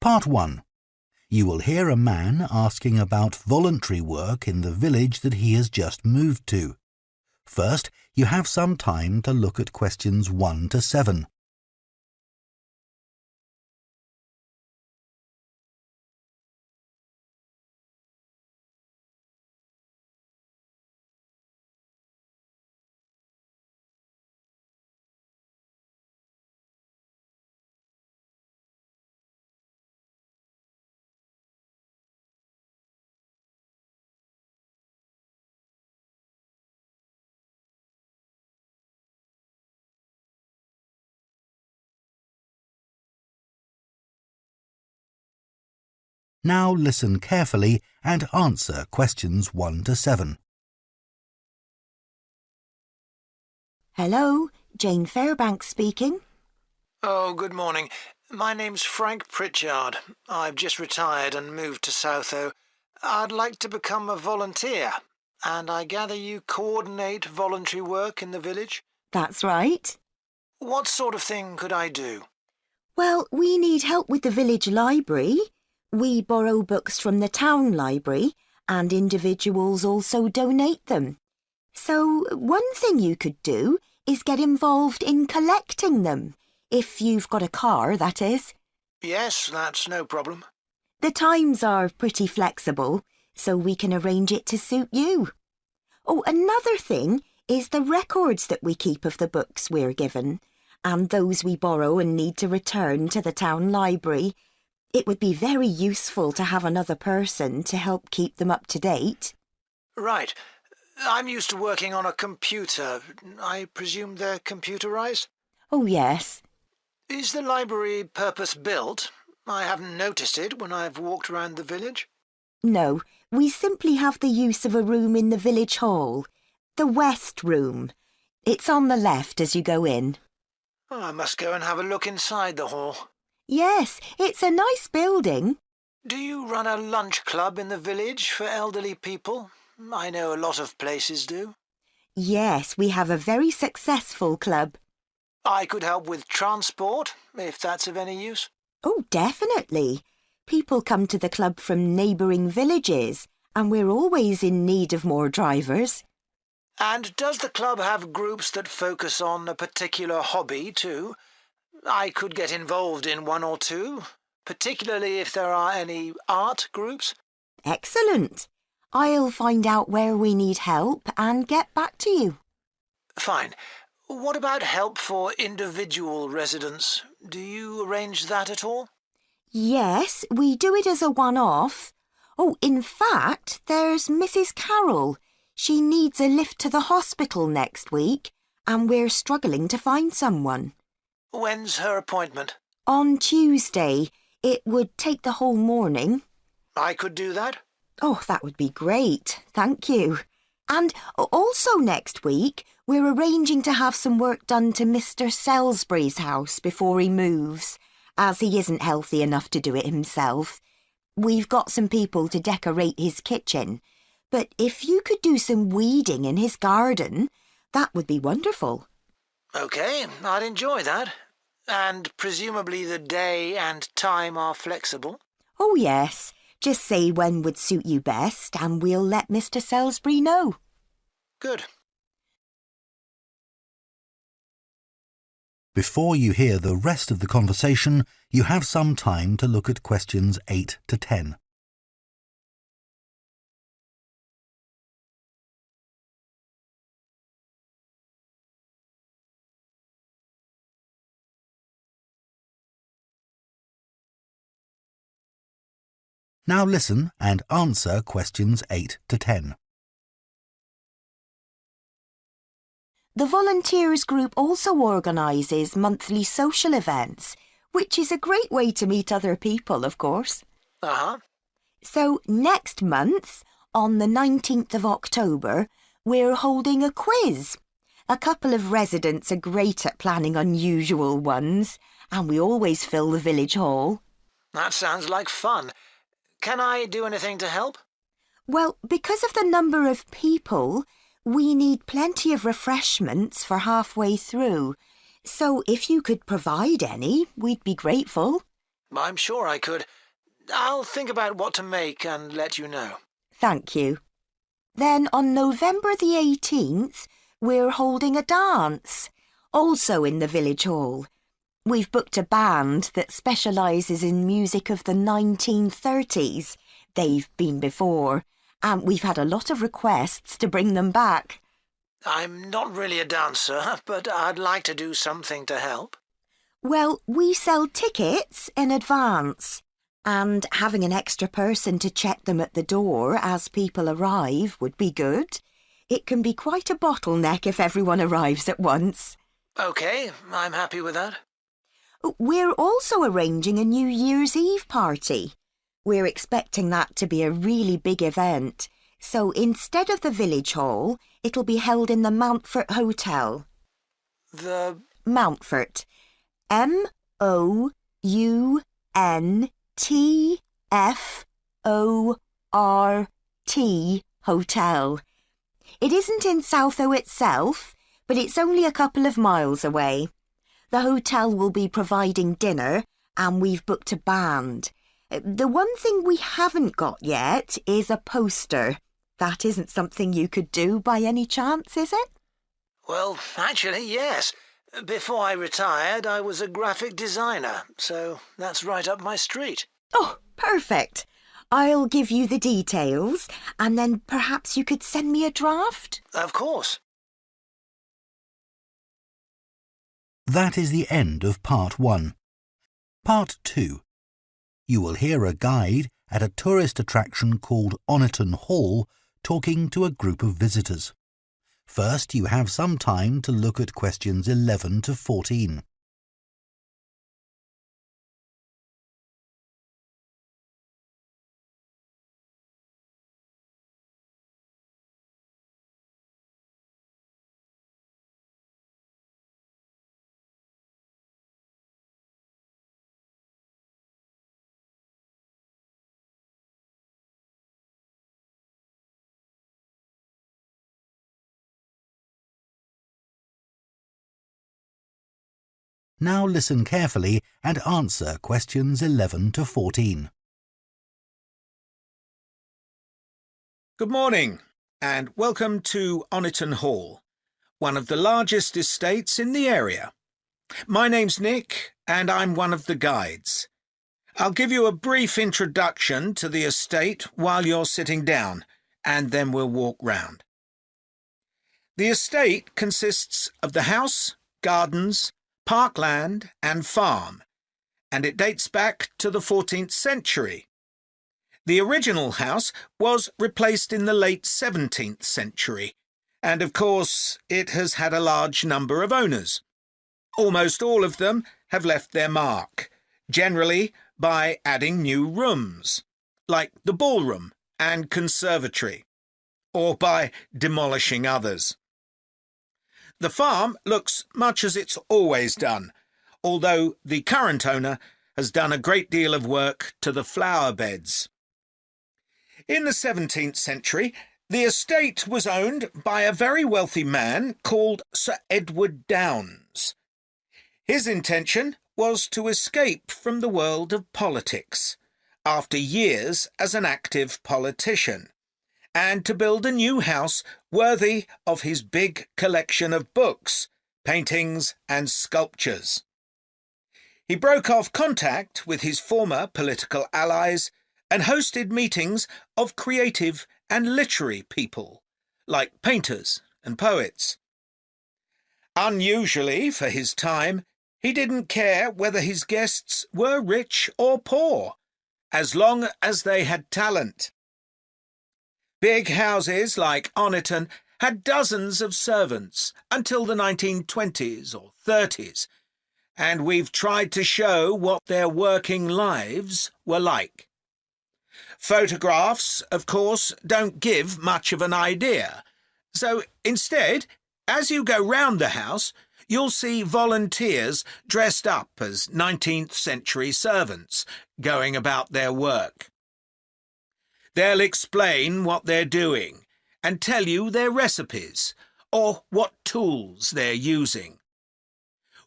Part 1. You will hear a man asking about voluntary work in the village that he has just moved to. First, you have some time to look at questions 1 to 7. Now listen carefully and answer questions 1 to 7. Hello, Jane Fairbanks speaking. Oh, good morning. My name's Frank Pritchard. I've just retired and moved to Southo. I'd like to become a volunteer, and I gather you coordinate voluntary work in the village? That's right. What sort of thing could I do? Well, we need help with the village library. We borrow books from the town library, and individuals also donate them. So one thing you could do is get involved in collecting them, if you've got a car, that is. Yes, that's no problem. The times are pretty flexible, so we can arrange it to suit you. Oh, another thing is the records that we keep of the books we're given, and those we borrow and need to return to the town library. It would be very useful to have another person to help keep them up to date. Right. I'm used to working on a computer. I presume they're computerized? Oh, yes. Is the library purpose-built? I haven't noticed it when I've walked around the village. No, we simply have the use of a room in the village hall. The West Room. It's on the left as you go in. Oh, I must go and have a look inside the hall. Yes, it's a nice building. Do you run a lunch club in the village for elderly people? I know a lot of places do. Yes, we have a very successful club. I could help with transport, if that's of any use. Oh, definitely. People come to the club from neighbouring villages, and we're always in need of more drivers. And does the club have groups that focus on a particular hobby too? I could get involved in one or two, particularly if there are any art groups. Excellent. I'll find out where we need help and get back to you. Fine. What about help for individual residents? Do you arrange that at all? Yes, we do it as a one-off. Oh, in fact, there's Mrs. Carroll. She needs a lift to the hospital next week, and we're struggling to find someone. When's her appointment? On Tuesday. It would take the whole morning. I could do that? Oh, that would be great. Thank you. And also next week, we're arranging to have some work done to Mr. Salisbury's house before he moves, as he isn't healthy enough to do it himself. We've got some people to decorate his kitchen, but if you could do some weeding in his garden, that would be wonderful. OK, I'd enjoy that. And presumably the day and time are flexible? Oh, yes. Just say when would suit you best, and we'll let Mr. Salisbury know. Good. Before you hear the rest of the conversation, you have some time to look at questions 8 to 10. Now listen and answer questions 8 to 10. The Volunteers Group also organises monthly social events, which is a great way to meet other people, of course. Uh-huh. So next month, on the 19th of October, we're holding a quiz. A couple of residents are great at planning unusual ones, and we always fill the village hall. That sounds like fun. Can I do anything to help? Well, because of the number of people, we need plenty of refreshments for halfway through. So if you could provide any, we'd be grateful. I'm sure I could. I'll think about what to make and let you know. Thank you. Then on November the 18th, we're holding a dance, also in the village hall. We've booked a band that specialises in music of the 1930s. They've been before, and we've had a lot of requests to bring them back. I'm not really a dancer, but I'd like to do something to help. Well, we sell tickets in advance, and having an extra person to check them at the door as people arrive would be good. It can be quite a bottleneck if everyone arrives at once. OK, I'm happy with that. We're also arranging a New Year's Eve party. We're expecting that to be a really big event, so instead of the village hall, it'll be held in the Mountfort Hotel. The... Mountfort. Mountfort Hotel. It isn't in Southo itself, but it's only a couple of miles away. The hotel will be providing dinner, and we've booked a band. The one thing we haven't got yet is a poster. That isn't something you could do by any chance, is it? Well, actually, yes. Before I retired, I was a graphic designer, so that's right up my street. Oh, perfect. I'll give you the details, and then perhaps you could send me a draft? Of course. That is the end of Part 1. Part 2. You will hear a guide at a tourist attraction called Oniton Hall talking to a group of visitors. First, you have some time to look at questions 11 to 14. Now listen carefully and answer questions 11 to 14. Good morning, and welcome to Oniton Hall, one of the largest estates in the area. My name's Nick, and I'm one of the guides. I'll give you a brief introduction to the estate while you're sitting down, and then we'll walk round. The estate consists of the house, gardens, parkland and farm, and it dates back to the 14th century. The original house was replaced in the late 17th century, and of course it has had a large number of owners. Almost all of them have left their mark, generally by adding new rooms, like the ballroom and conservatory, or by demolishing others. The farm looks much as it's always done, although the current owner has done a great deal of work to the flower beds. In the 17th century, the estate was owned by a very wealthy man called Sir Edward Downes. His intention was to escape from the world of politics, after years as an active politician, and to build a new house worthy of his big collection of books, paintings and sculptures. He broke off contact with his former political allies and hosted meetings of creative and literary people, like painters and poets. Unusually for his time, he didn't care whether his guests were rich or poor, as long as they had talent. Big houses like Oniton had dozens of servants until the 1920s or 30s, and we've tried to show what their working lives were like. Photographs, of course, don't give much of an idea, so instead, as you go round the house, you'll see volunteers dressed up as 19th century servants going about their work. They'll explain what they're doing and tell you their recipes or what tools they're using.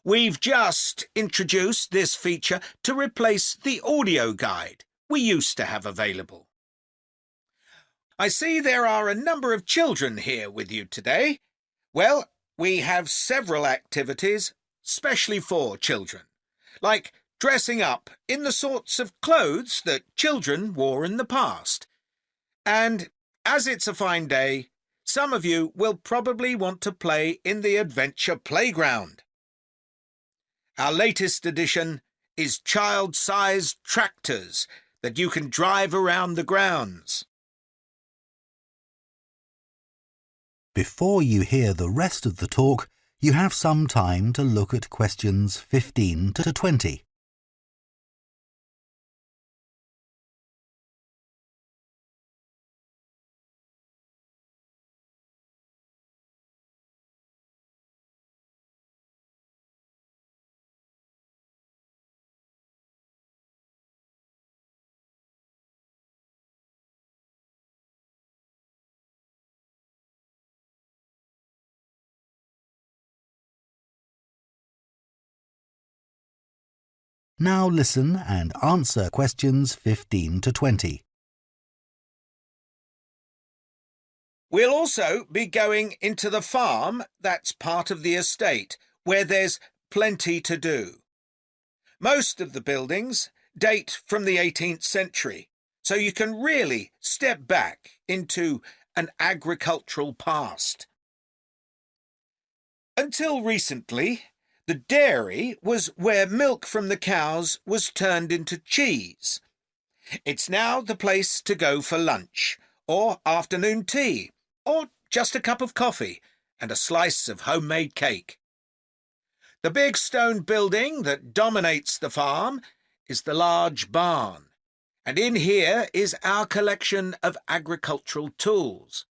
We've just introduced this feature to replace the audio guide we used to have available. I see there are a number of children here with you today. Well, we have several activities specially for children, like dressing up in the sorts of clothes that children wore in the past. And as it's a fine day, some of you will probably want to play in the adventure playground. Our latest addition is child-sized tractors that you can drive around the grounds. Before you hear the rest of the talk, you have some time to look at questions 15 to 20. Now listen and answer questions 15 to 20. We'll also be going into the farm that's part of the estate, where there's plenty to do. Most of the buildings date from the 18th century, so you can really step back into an agricultural past. Until recently, the dairy was where milk from the cows was turned into cheese. It's now the place to go for lunch, or afternoon tea, or just a cup of coffee and a slice of homemade cake. The big stone building that dominates the farm is the large barn, and in here is our collection of agricultural tools.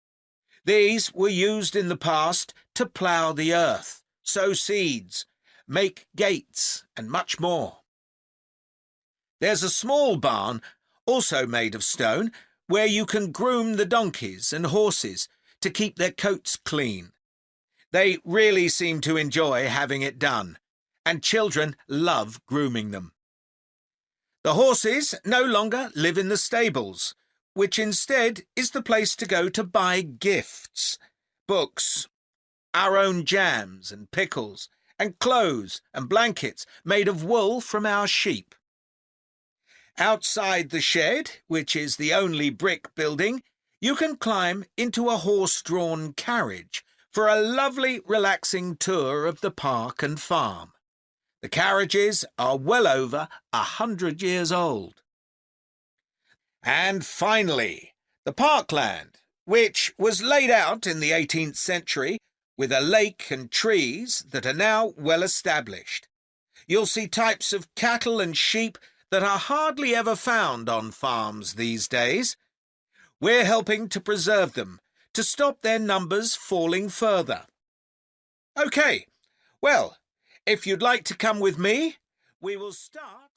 These were used in the past to plough the earth, sow seeds, make gates, and much more. There's a small barn, also made of stone, where you can groom the donkeys and horses to keep their coats clean. They really seem to enjoy having it done, and children love grooming them. The horses no longer live in the stables, which instead is the place to go to buy gifts, books, our own jams and pickles, and clothes and blankets made of wool from our sheep. Outside the shed, which is the only brick building, you can climb into a horse-drawn carriage for a lovely, relaxing tour of the park and farm. The carriages are well over 100 years old. And finally, the parkland, which was laid out in the 18th century with a lake and trees that are now well established. You'll see types of cattle and sheep that are hardly ever found on farms these days. We're helping to preserve them, to stop their numbers falling further. OK, well, if you'd like to come with me, we will start.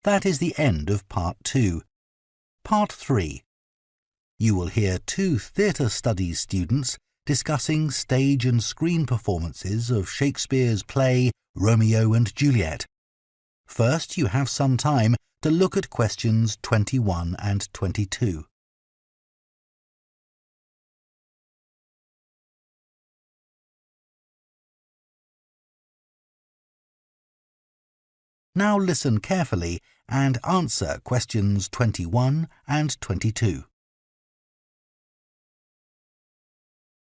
That is the end of Part 2. Part 3. You will hear 2 theatre studies students discussing stage and screen performances of Shakespeare's play Romeo and Juliet. First, you have some time to look at questions 21 and 22. Now listen carefully and answer questions 21 and 22.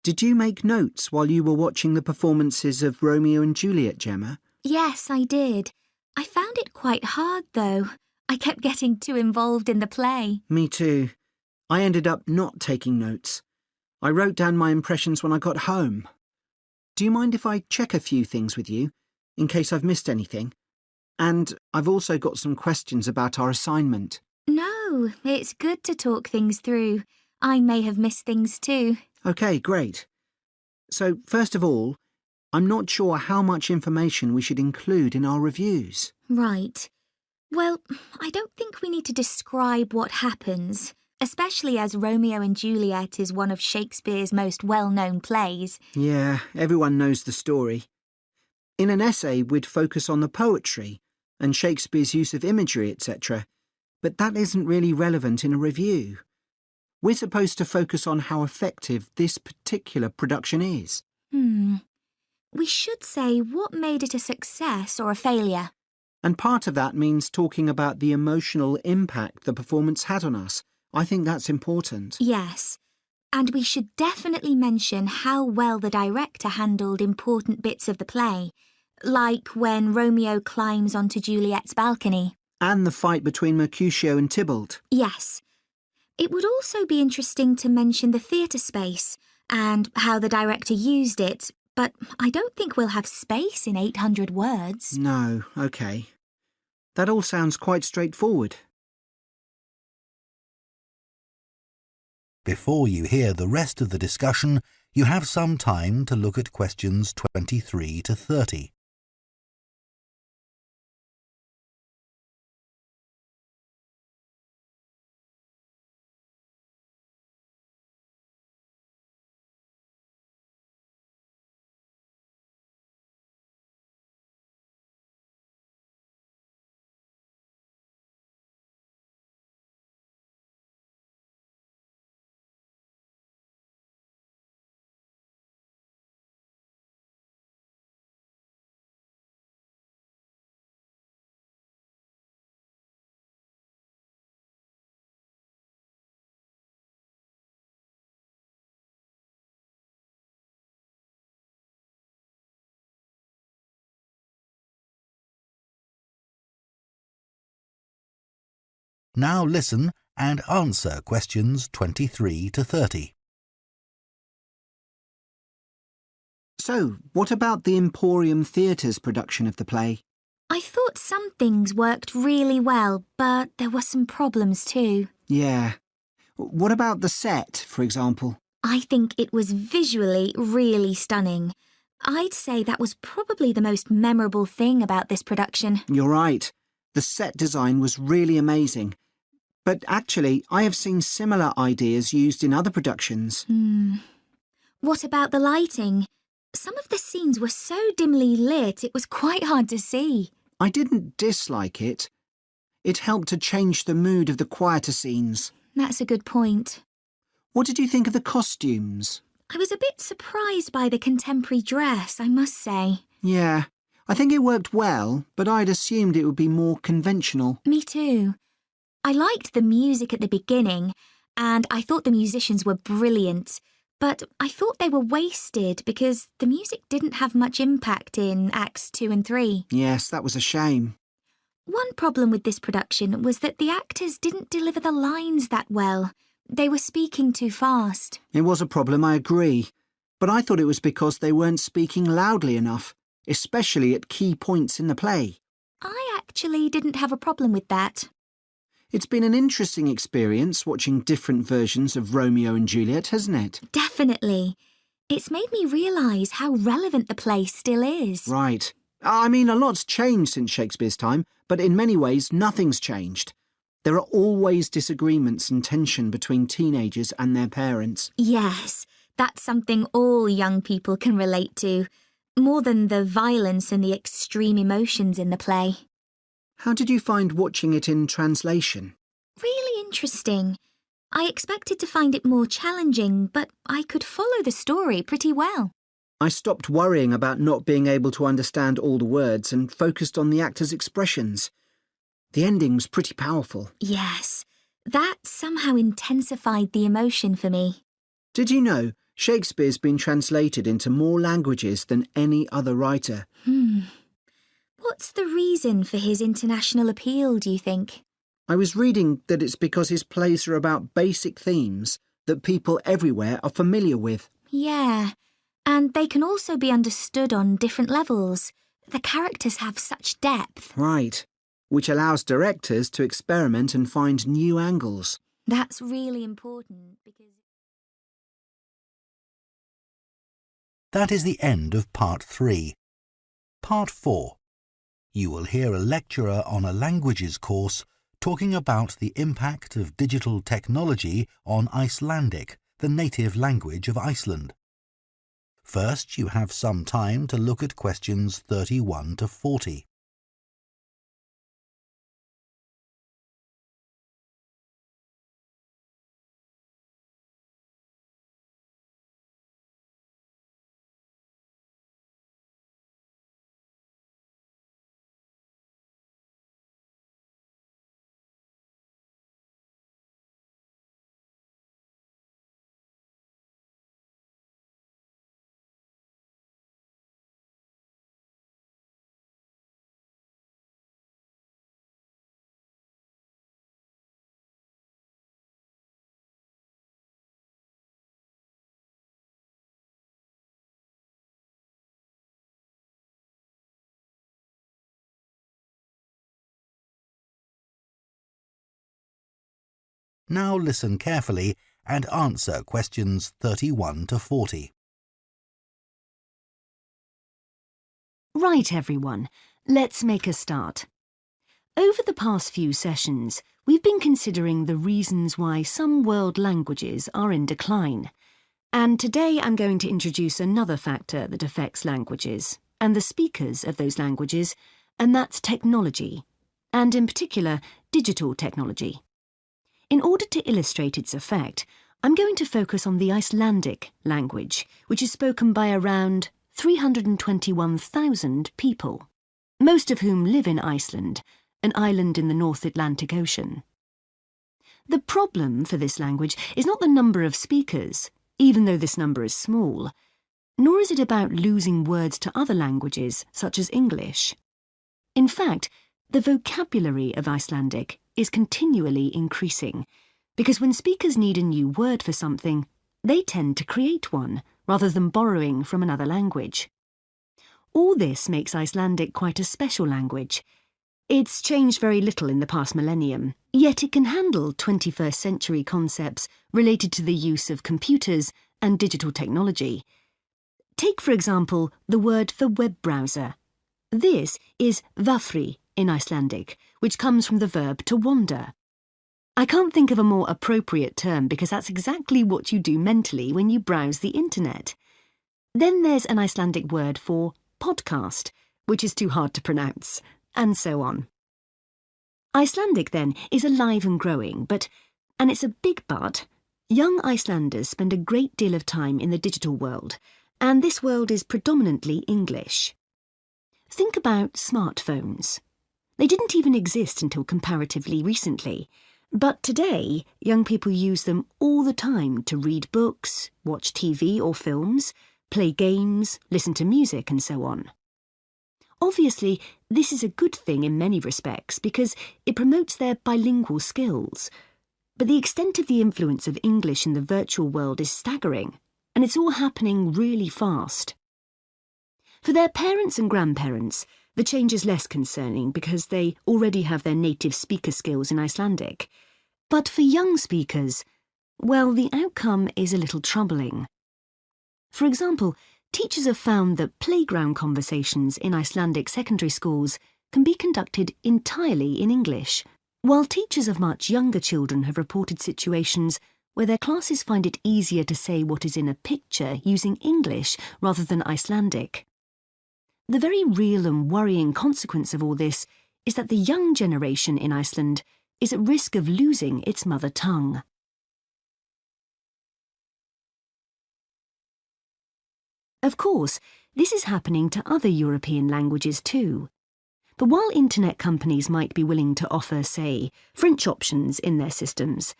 Did you make notes while you were watching the performances of Romeo and Juliet, Gemma? Yes, I did. I found it quite hard, though. I kept getting too involved in the play. Me too. I ended up not taking notes. I wrote down my impressions when I got home. Do you mind if I check a few things with you, in case I've missed anything? And I've also got some questions about our assignment. No, it's good to talk things through. I may have missed things too. OK, great. So, first of all, I'm not sure how much information we should include in our reviews. Right. Well, I don't think we need to describe what happens. especially as Romeo and Juliet is one of Shakespeare's most well-known plays. Yeah, everyone knows the story. In an essay, we'd focus on the poetry and Shakespeare's use of imagery, etc., but that isn't really relevant in a review. We're supposed to focus on how effective this particular production is. We should say what made it a success or a failure. And part of that means talking about the emotional impact the performance had on us. I think that's important. Yes, and we should definitely mention how well the director handled important bits of the play, like when Romeo climbs onto Juliet's balcony. And the fight between Mercutio and Tybalt. Yes. It would also be interesting to mention the theatre space and how the director used it, but I don't think we'll have space in 800 words. No, OK. That all sounds quite straightforward. Before you hear the rest of the discussion, you have some time to look at questions 23 to 30. Now listen and answer questions 23 to 30. So, what about the Emporium Theatre's production of the play? I thought some things worked really well, but there were some problems too. Yeah. What about the set, for example? I think it was visually really stunning. I'd say that was probably the most memorable thing about this production. You're right. The set design was really amazing. But actually, I have seen similar ideas used in other productions. What about the lighting? Some of the scenes were so dimly lit it was quite hard to see. I didn't dislike it. It helped to change the mood of the quieter scenes. That's a good point. What did you think of the costumes? I was a bit surprised by the contemporary dress, I must say. Yeah, I think it worked well, but I'd assumed it would be more conventional. Me too. I liked the music at the beginning, and I thought the musicians were brilliant, but I thought they were wasted because the music didn't have much impact in Acts 2 and 3. Yes, that was a shame. One problem with this production was that the actors didn't deliver the lines that well. They were speaking too fast. It was a problem, I agree. But I thought it was because they weren't speaking loudly enough, especially at key points in the play. I actually didn't have a problem with that. It's been an interesting experience watching different versions of Romeo and Juliet, hasn't it? Definitely. It's made me realise how relevant the play still is. Right. I mean, a lot's changed since Shakespeare's time, but in many ways nothing's changed. There are always disagreements and tension between teenagers and their parents. Yes, that's something all young people can relate to, more than the violence and the extreme emotions in the play. How did you find watching it in translation? Really interesting. I expected to find it more challenging, but I could follow the story pretty well. I stopped worrying about not being able to understand all the words and focused on the actors' expressions. The ending's pretty powerful. Yes, that somehow intensified the emotion for me. Did you know Shakespeare's been translated into more languages than any other writer? What's the reason for his international appeal, do you think? I was reading that it's because his plays are about basic themes that people everywhere are familiar with. Yeah, and they can also be understood on different levels. The characters have such depth. Right, which allows directors to experiment and find new angles. That's really important because... That is the end of Part 3. Part 4. You will hear a lecturer on a languages course talking about the impact of digital technology on Icelandic, the native language of Iceland. First, you have some time to look at questions 31 to 40. Now listen carefully and answer questions 31 to 40. Right, everyone, let's make a start. Over the past few sessions, we've been considering the reasons why some world languages are in decline. And today I'm going to introduce another factor that affects languages and the speakers of those languages, and that's technology, and in particular, digital technology. In order to illustrate its effect, I'm going to focus on the Icelandic language, which is spoken by around 321,000 people, most of whom live in Iceland, an island in the North Atlantic Ocean. The problem for this language is not the number of speakers, even though this number is small, nor is it about losing words to other languages, such as English. In fact, the vocabulary of Icelandic is continually increasing, because when speakers need a new word for something, they tend to create one, rather than borrowing from another language. All this makes Icelandic quite a special language. It's changed very little in the past millennium, yet it can handle 21st century concepts related to the use of computers and digital technology. Take, for example, the word for web browser. This is vafri in Icelandic, which comes from the verb to wander. I can't think of a more appropriate term because that's exactly what you do mentally when you browse the internet. Then there's an Icelandic word for podcast, which is too hard to pronounce, and so on. Icelandic, then, is alive and growing, and it's a big but, young Icelanders spend a great deal of time in the digital world, and this world is predominantly English. Think about smartphones. They didn't even exist until comparatively recently, but today young people use them all the time to read books, watch TV or films, play games, listen to music and so on. Obviously, this is a good thing in many respects because it promotes their bilingual skills. But the extent of the influence of English in the virtual world is staggering, and it's all happening really fast. For their parents and grandparents, the change is less concerning because they already have their native speaker skills in Icelandic. But for young speakers, well, the outcome is a little troubling. For example, teachers have found that playground conversations in Icelandic secondary schools can be conducted entirely in English, while teachers of much younger children have reported situations where their classes find it easier to say what is in a picture using English rather than Icelandic. The very real and worrying consequence of all this is that the young generation in Iceland is at risk of losing its mother tongue. Of course, this is happening to other European languages too. But while internet companies might be willing to offer, say, French options in their systems,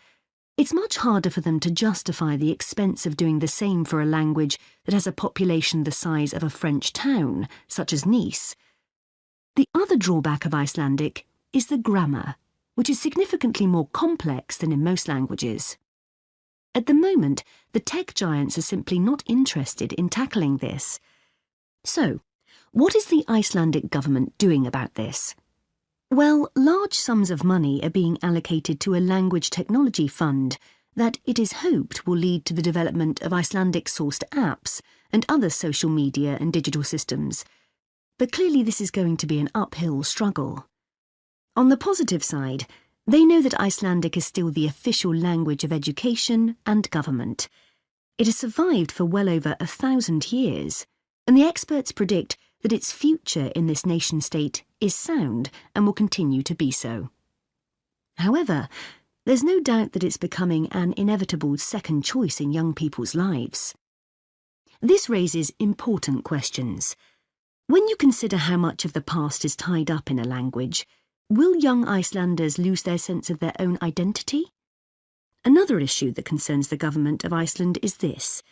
it's much harder for them to justify the expense of doing the same for a language that has a population the size of a French town, such as Nice. The other drawback of Icelandic is the grammar, which is significantly more complex than in most languages. At the moment, the tech giants are simply not interested in tackling this. So, what is the Icelandic government doing about this? Well, large sums of money are being allocated to a language technology fund that it is hoped will lead to the development of Icelandic-sourced apps and other social media and digital systems. But clearly this is going to be an uphill struggle. On the positive side, They know that Icelandic is still the official language of education and government. It has survived for well over 1,000 years, and the experts predict that its future in this nation-state is sound and will continue to be so. However, there's no doubt that it's becoming an inevitable second choice in young people's lives. This raises important questions. When you consider how much of the past is tied up in a language, will young Icelanders lose their sense of their own identity? Another issue that concerns the government of Iceland is this.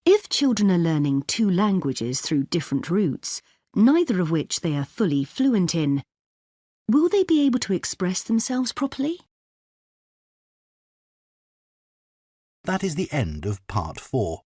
If children are learning 2 languages through different routes, neither of which they are fully fluent in, will they be able to express themselves properly? That is the end of part 4.